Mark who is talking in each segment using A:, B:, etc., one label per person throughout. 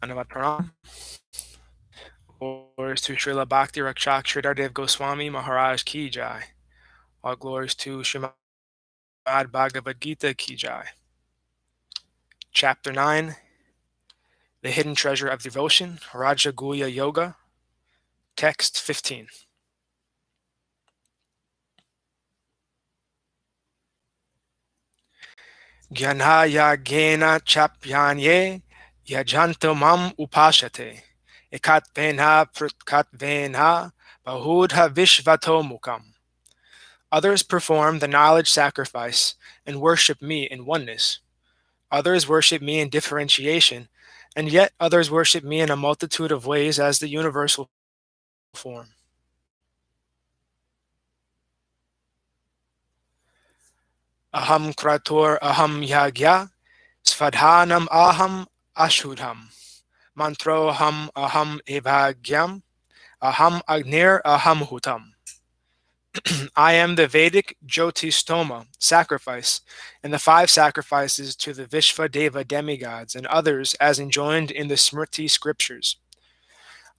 A: Anavad Pranam. Glories to Srila Bhakti Rakshak Sridhar Dev Goswami Maharaj Ki Jai. All glories to Srimad Bhagavad-Gita Ki Jai. Chapter 9, The Hidden Treasure of Devotion, Raja-guhya-yoga. Text 15. Gyanha chapyanye yajanto mam upashate. Ekatvena prutkatvena bahudha vishvato mukam. Others perform the knowledge sacrifice and worship me in oneness. Others worship me in differentiation, and yet others worship me in a multitude of ways as the universal form. Aham krator aham yagya, svadhanam aham ashudham, mantroham aham evagyam, aham agnir aham hutam. I am the Vedic Jyotistoma sacrifice, and the 5 sacrifices to the Vishva Deva demigods and others as enjoined in the Smriti scriptures.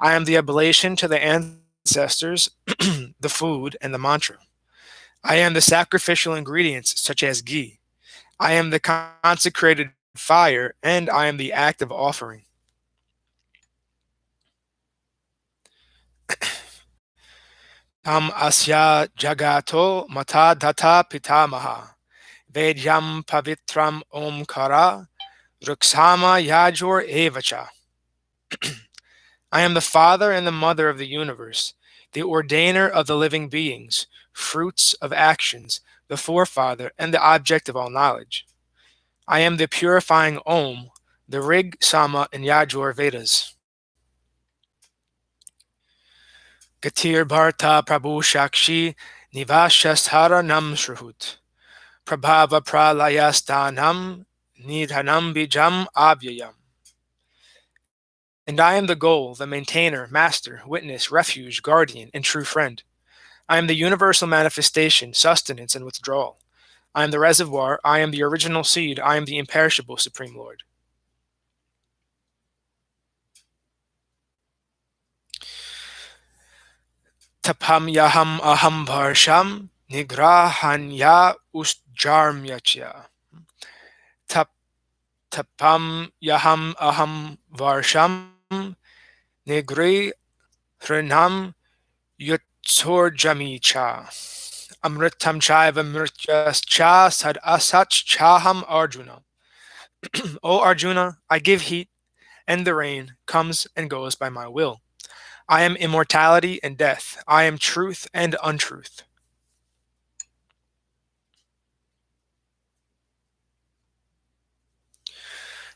A: I am the oblation to the ancestors, the food, and the mantra. I am the sacrificial ingredients such as ghee. I am the consecrated fire, and I am the act of offering. Tam asya jagato mata data pitamaha. Vedyam pavitram omkara, ruksama yajor evacha. I am the father and the mother of the universe, the ordainer of the living beings, fruits of actions, the forefather and the object of all knowledge. I am the purifying Om, the Rig, Sama, and Yajur Vedas. Gatir Bharta Prabhu Shakshi Nivashasthara Nam Shrahut. Prabhava Pralayasthanam Nidhanam Bijam Avyayam. And I am the goal, the maintainer, master, witness, refuge, guardian, and true friend. I am the universal manifestation, sustenance, and withdrawal. I am the reservoir, I am the original seed, I am the imperishable Supreme Lord. Tapam yaham aham varsham nigrahanya ustjarmyachya. Tapam yaham aham varsham nigri hrinam yutsorjamicha. Amritam chaiva mrityascha sad asach chaham Arjuna. O Arjuna, I give heat, and the rain comes and goes by my will. I am immortality and death. I am truth and untruth.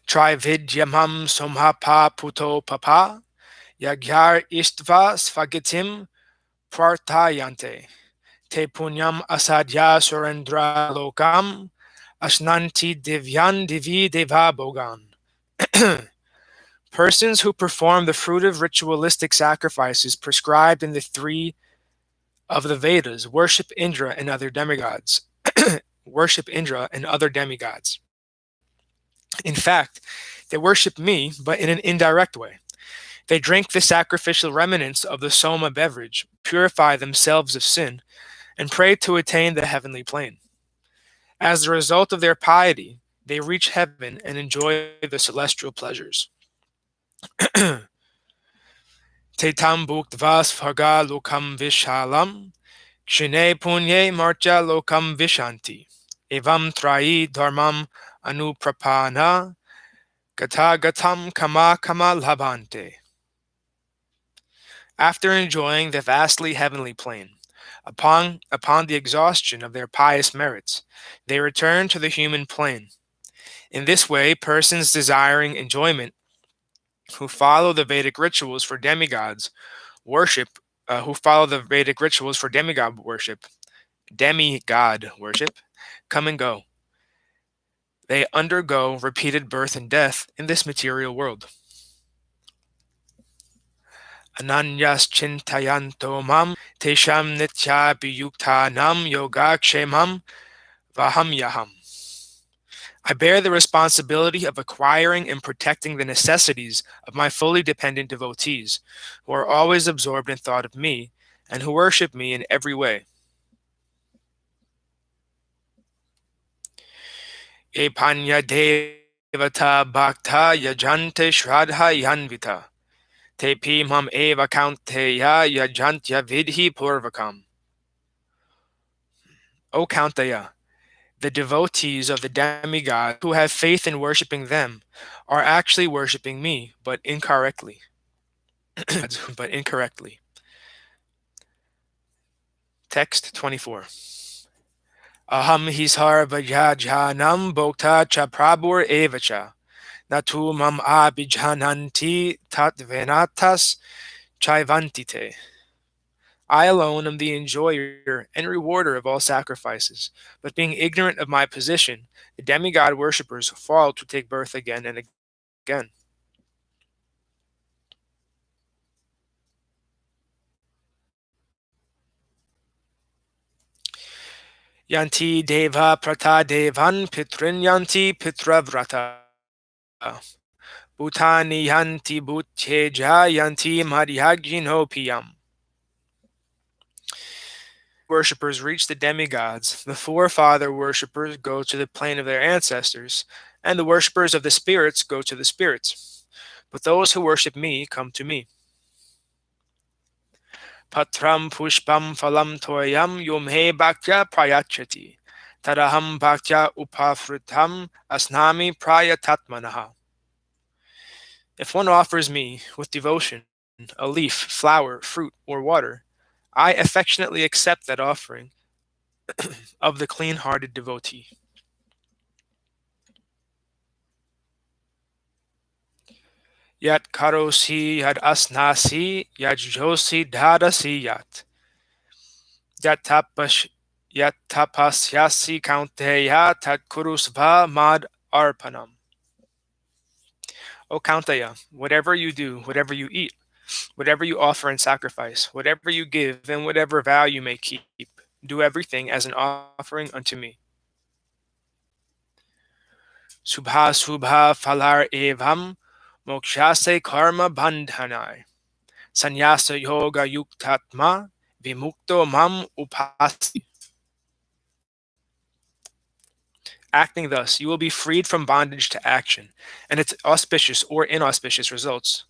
A: Trividyamam somhapa puto papa, yagyar istva svagitim prarthayante. Te punyam asadya surendra lokam, asnanti divyan divi deva bogan. Persons who perform the fruitive ritualistic sacrifices prescribed in the 3 of the Vedas worship Indra and other demigods. In fact, they worship me, but in an indirect way. They drink the sacrificial remnants of the soma beverage, purify themselves of sin, and pray to attain the heavenly plane. As a result of their piety, they reach heaven and enjoy the celestial pleasures. Tetam bhuktva svaga lokam vishalam, kshine punye marcha lokam vishanti, evam trayi dharmam anuprapana, gata gatam kama kama labhante. After enjoying the vastly heavenly plane, upon the exhaustion of their pious merits, they return to the human plane. In this way, persons desiring enjoyment who follow the Vedic rituals for demigod worship, come and go. They undergo repeated birth and death in this material world. Ananyas chintayanto mam tesham nitya biyuktanam yogakshemam vaham yaham. I bear the responsibility of acquiring and protecting the necessities of my fully dependent devotees, who are always absorbed in thought of me, and who worship me in every way. Epanya devata bhakta yajante shraddha yanvita. Tepi mam eva kaunteya yajantya vidhi purvakam. O Kaunteya, the devotees of the demigods who have faith in worshipping them are actually worshipping me, but incorrectly. but incorrectly. Text 24. Aham hishar vajajanam bhokta cha prabhur evacha. Natu mam abhijananti tatvenatas chaivantite. I alone am the enjoyer and rewarder of all sacrifices, but being ignorant of my position, the demigod worshippers fall to take birth again and again. Yanti deva prata devan pitrin yanti pitravrata. Bhutani yanti bhuteja yanti madhyaginopiam. Worshippers reach the demigods, the forefather worshippers go to the plane of their ancestors, and the worshippers of the spirits go to the spirits. But those who worship me come to me. Patram pushpam phalam toyam yomhe bhaktya prayachati. Tadaham bhaktya upafrutam asnami prayatatmanaha. If one offers me, with devotion, a leaf, flower, fruit, or water, I affectionately accept that offering of the clean hearted devotee. Yat karosi yad asnasi yad josi dadasi yat tapasyasi kaunteya tat kurusva mad arpanam. O Kaunteya, whatever you do, whatever you eat, whatever you offer in sacrifice, whatever you give, and whatever vow you may keep, do everything as an offering unto me. Subha subha phalar evam mokshase karma bandhanai. Sannyasa yoga yuktatma vimukto mam upasti. Acting thus, you will be freed from bondage to action and its auspicious or inauspicious results.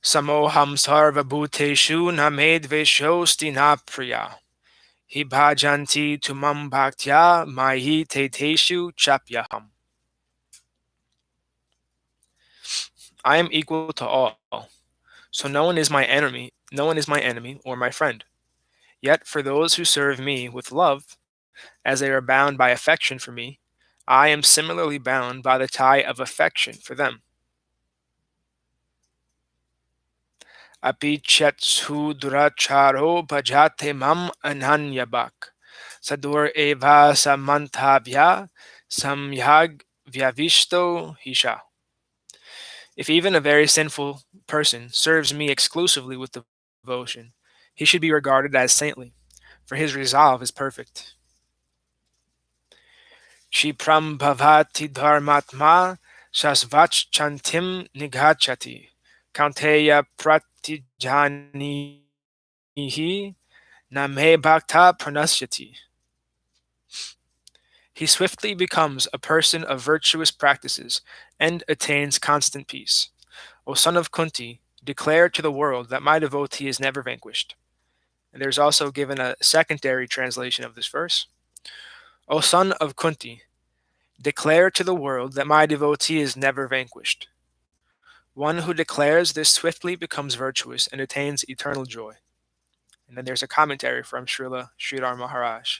A: Samoham sarva bhuteshu namedveshosti na priya. Hibhajanti tumam bhaktya mahi teteshu chapyaham. I am equal to all, so no one is my enemy, or my friend. Yet for those who serve me with love, as they are bound by affection for me, I am similarly bound by the tie of affection for them. Api chetshuduracharo bhajate mam ananyabak. Sadur eva samantavya samyag vyavishto hisha. If even a very sinful person serves me exclusively with devotion, he should be regarded as saintly, for his resolve is perfect. Chipram bhavati dharmatma shasvach chantim nighachati. Kaunteya pratijanihi name bhakta pranasyati. He swiftly becomes a person of virtuous practices and attains constant peace. O son of Kunti, declare to the world that my devotee is never vanquished. And there's also given a secondary translation of this verse. O son of Kunti, declare to the world that my devotee is never vanquished. One who declares this swiftly becomes virtuous and attains eternal joy. And then there's a commentary from Srila Sridhar Maharaj.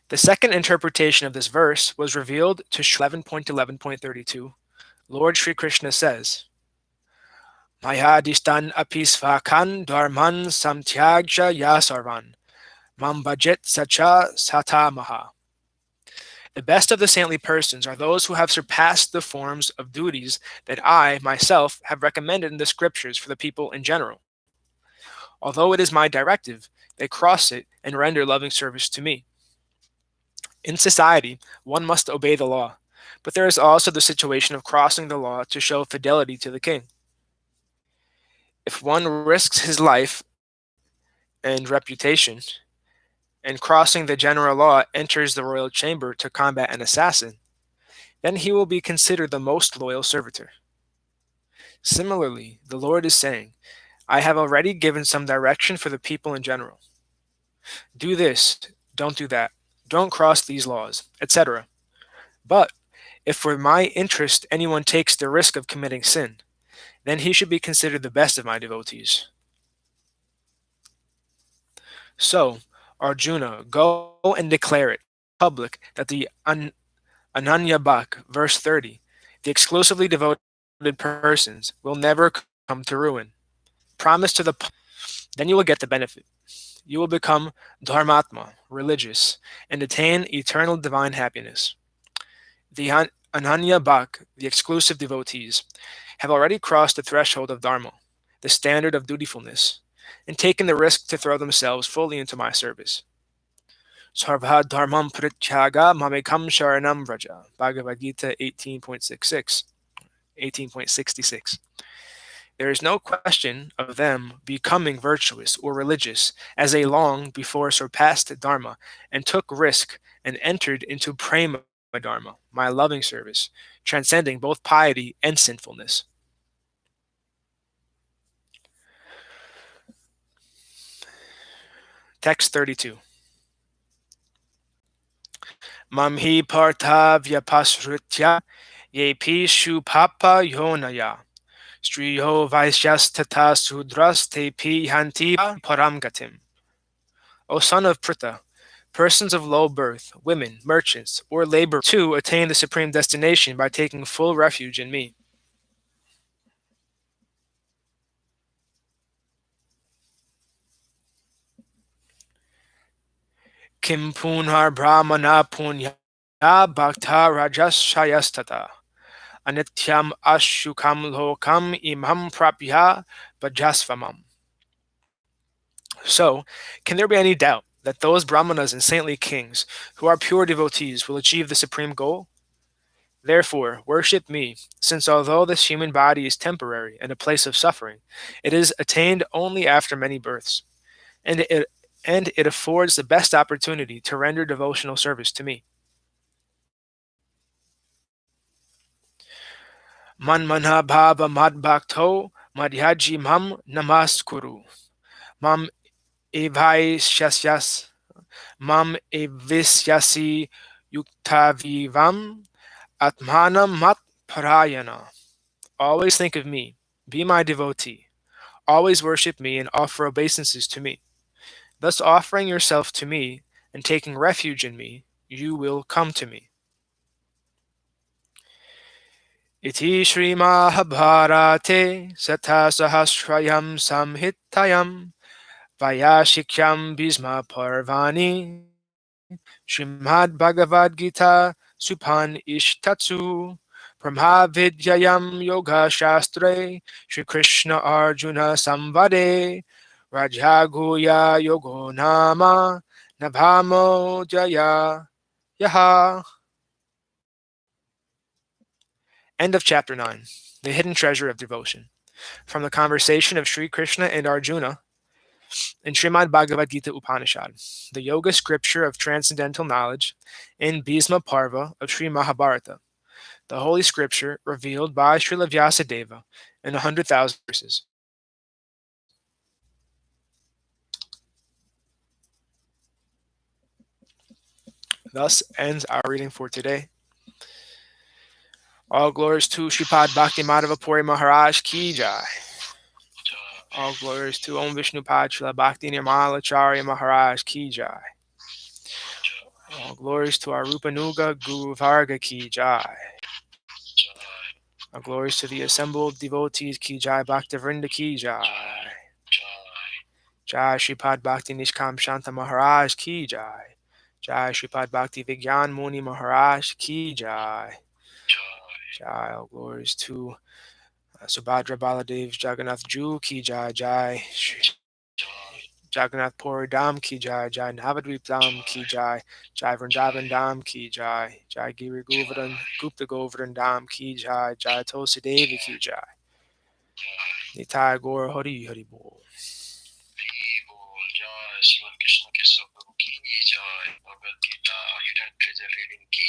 A: The second interpretation of this verse was revealed to 11.11.32. Lord Sri Krishna says, Mayadistan apisvakan dharman samtyagja yasarvan, mambajet sacha satamaha. The best of the saintly persons are those who have surpassed the forms of duties that I, myself, have recommended in the scriptures for the people in general. Although it is my directive, they cross it and render loving service to me. In society, one must obey the law, but there is also the situation of crossing the law to show fidelity to the king. If one risks his life and reputation, and crossing the general law enters the royal chamber to combat an assassin, then he will be considered the most loyal servitor. Similarly, the Lord is saying, I have already given some direction for the people in general. Do this, don't do that, don't cross these laws, etc. But if for my interest anyone takes the risk of committing sin, then he should be considered the best of my devotees. So, Arjuna, go and declare it public that the Ananya Bhak, verse 30, the exclusively devoted persons, will never come to ruin. Promise to the then you will get the benefit. You will become dharmatma, religious, and attain eternal divine happiness. The Ananya Bhak, the exclusive devotees, have already crossed the threshold of dharma, the standard of dutifulness, and taken the risk to throw themselves fully into my service. Sarva dharmam prityaga mamekam sharanam vraja. Bhagavad-Gita 18.66. There is no question of them becoming virtuous or religious, as they long before surpassed Dharma and took risk and entered into Prema Dharma, my loving service, transcending both piety and sinfulness. Text 32. Mamhi partha vyapasritya yepishu papa yonaya. Striyo Vaishyastata Sudras Tepi Hanti Paramgatim. O son of Pritha, persons of low birth, women, merchants, or laborers too attain the supreme destination by taking full refuge in me. Kim Punar Brahmana Punya Bhakta Rajashayastata. Anityam Ashukam Lokam Imam Prapya Bajasvamam. So, can there be any doubt that those brahmanas and saintly kings who are pure devotees will achieve the supreme goal? Therefore, worship me, since although this human body is temporary and a place of suffering, it is attained only after many births, and it affords the best opportunity to render devotional service to me. Manmanha bhava madbhakto madhyaji mam namaskuru. Mam evaisyasyas mam evisyasi yuktavivam atmanam mat parayana. Always think of me, be my devotee, always worship me and offer obeisances to me. Thus offering yourself to me and taking refuge in me, you will come to me. Iti Shri Mahabharate Sata Sahasrayam Samhitayam Vayashikyam Bhisma Parvani Srimad Bhagavad-Gita Supan Ishtatsu Brahma-vidyayam Yoga Shastre Shri Krishna Arjuna Samvade Raja-guhya-yoga nama Nabhamo Jaya Yaha. End of chapter 9. The hidden treasure of devotion. From the conversation of Sri Krishna and Arjuna in Srimad Bhagavad-Gita Upanishad, the yoga scripture of transcendental knowledge in Bhisma Parva of Sri Mahabharata, the holy scripture revealed by Srila Vyasadeva in 100,000 verses. Thus ends our reading for today. All glories to Sripad Bhakti Madhava Puri Maharaj Ki Jai. All glories to Om Vishnu Pad Srila Bhakti Nirmala Acharya Maharaj Ki Jai. All glories to our Rupanuga Guru Varga Ki Jai. All glories to the assembled devotees Ki Jai Bhakta Vrinda Ki Jai. Jai Sripad Bhakti Nishkam Shanta Maharaj Ki Jai. Jai Shripad Bhakti Vigyan Muni Maharaj Ki Jai. Jai, all glories to Subhadra Baladev Jagannath Ju Ki Jai. Jai Jagannath Puri Dham Ki Jai. Jai Navadvip Dham Ki Jai. Jai Vrindavan Dham Ki Jai. Jai Giri Govardhan Gupta Govardhan Dham Ki Jai. Jai Tulsi Devi Ki Jai. Nitai Gaur Hari Hari Bol.
B: Jai Srimad Krishna Keshav Prabhu ki Jai. Bhagavad-Gita Hidden Treasure Reading ki